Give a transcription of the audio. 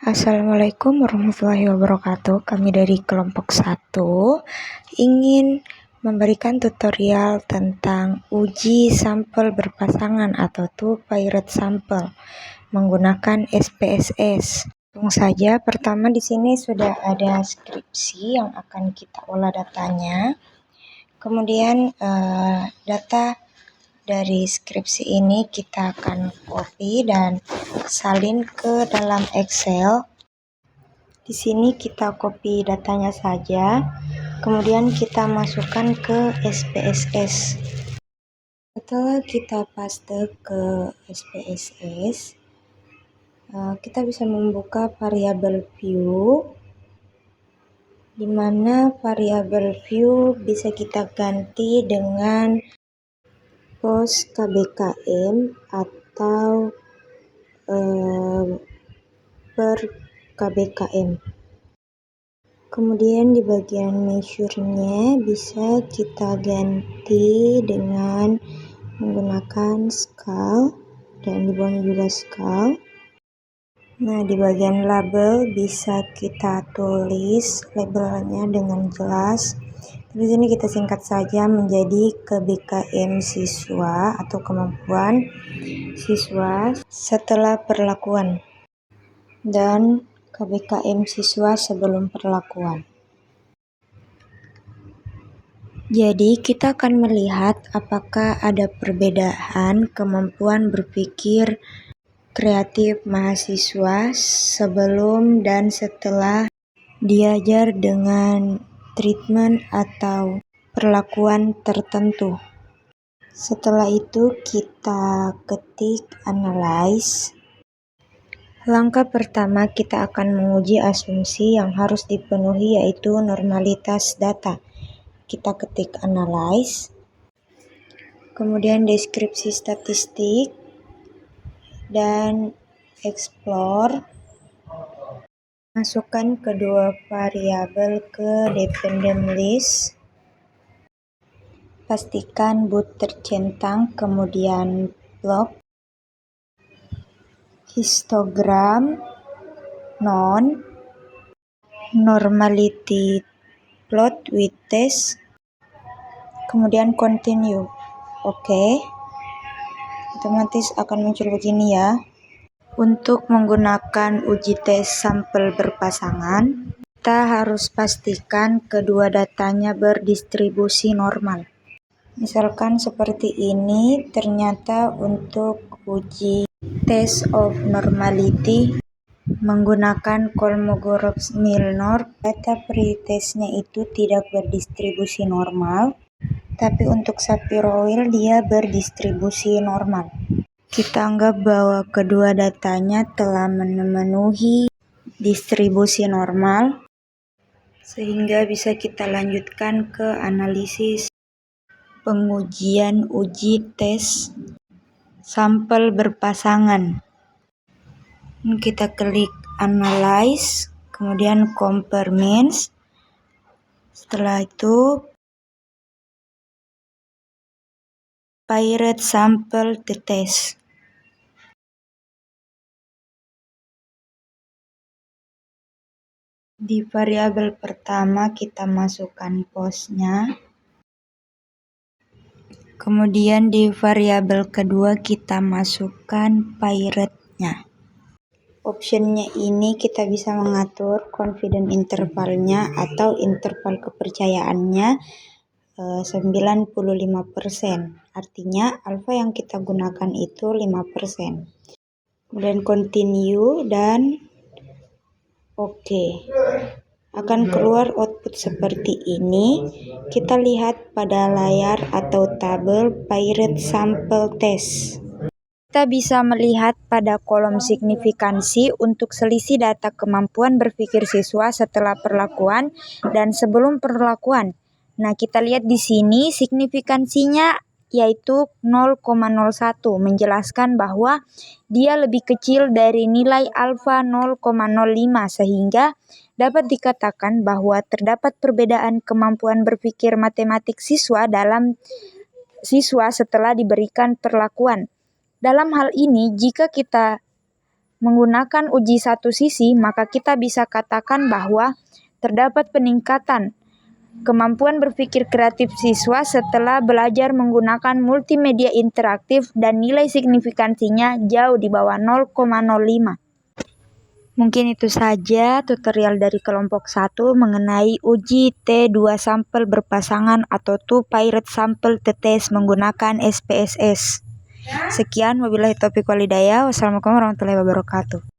Assalamualaikum warahmatullahi wabarakatuh. Kami dari kelompok 1 ingin memberikan tutorial tentang uji sampel berpasangan atau two-parent sample menggunakan SPSS. Langsung saja, pertama di sini sudah ada skripsi yang akan kita olah datanya. Kemudian data dari skripsi ini kita akan copy dan salin ke dalam Excel. Di sini kita copy datanya saja, kemudian kita masukkan ke SPSS. Setelah kita paste ke SPSS, kita bisa membuka variabel view, di mana variabel view bisa kita ganti dengan post KBKM atau per KBKM. Kemudian di bagian measure-nya bisa kita ganti dengan menggunakan skal, dan di bawahnya juga skal. Nah, di bagian label bisa kita tulis labelnya dengan jelas. Di sini kita singkat saja menjadi KBKM siswa atau kemampuan siswa setelah perlakuan dan KBKM siswa sebelum perlakuan. Jadi kita akan melihat apakah ada perbedaan kemampuan berpikir kreatif mahasiswa sebelum dan setelah diajar dengan treatment atau perlakuan tertentu. Setelah itu kita ketik analyze. Langkah pertama kita akan menguji asumsi yang harus dipenuhi, yaitu normalitas data. Kita ketik analyze, kemudian deskripsi statistik, dan explore. Masukkan kedua variabel ke dependent list. Pastikan boot tercentang, kemudian block. Histogram, none, normality plot with test, kemudian continue. Oke. Otomatis akan muncul begini ya. Untuk menggunakan uji tes sampel berpasangan, kita harus pastikan kedua datanya berdistribusi normal. Misalkan seperti ini, ternyata untuk uji test of normality menggunakan Kolmogorov-Smirnov, data pretestnya itu tidak berdistribusi normal, tapi untuk Shapiro-Wilk dia berdistribusi normal. Kita anggap bahwa kedua datanya telah memenuhi distribusi normal, sehingga bisa kita lanjutkan ke analisis pengujian uji tes sampel berpasangan. Kita klik analyze, kemudian compare means. Setelah itu pirate sample to test. Di variabel pertama kita masukkan postnya. Kemudian di variabel kedua kita masukkan pirate-nya. Optionnya ini kita bisa mengatur confidence intervalnya atau interval kepercayaannya 95%. Artinya alfa yang kita gunakan itu 5%. Kemudian continue dan oke. Akan keluar output seperti ini. Kita lihat pada layar atau tabel pirate sample test. Kita bisa melihat pada kolom signifikansi untuk selisih data kemampuan berpikir siswa setelah perlakuan dan sebelum perlakuan. Nah, kita lihat di sini signifikansinya yaitu 0,01, menjelaskan bahwa dia lebih kecil dari nilai alfa 0,05, sehingga dapat dikatakan bahwa terdapat perbedaan kemampuan berpikir matematik siswa dalam siswa setelah diberikan perlakuan. Dalam hal ini, jika kita menggunakan uji satu sisi, maka kita bisa katakan bahwa terdapat peningkatan kemampuan berpikir kreatif siswa setelah belajar menggunakan multimedia interaktif dan nilai signifikansinya jauh di bawah 0,05. Mungkin itu saja tutorial dari kelompok 1 mengenai uji T2 sampel berpasangan atau two-paired sample T-test menggunakan SPSS. Sekian, wabillahi taufiq wal hidayah. Wassalamualaikum warahmatullahi wabarakatuh.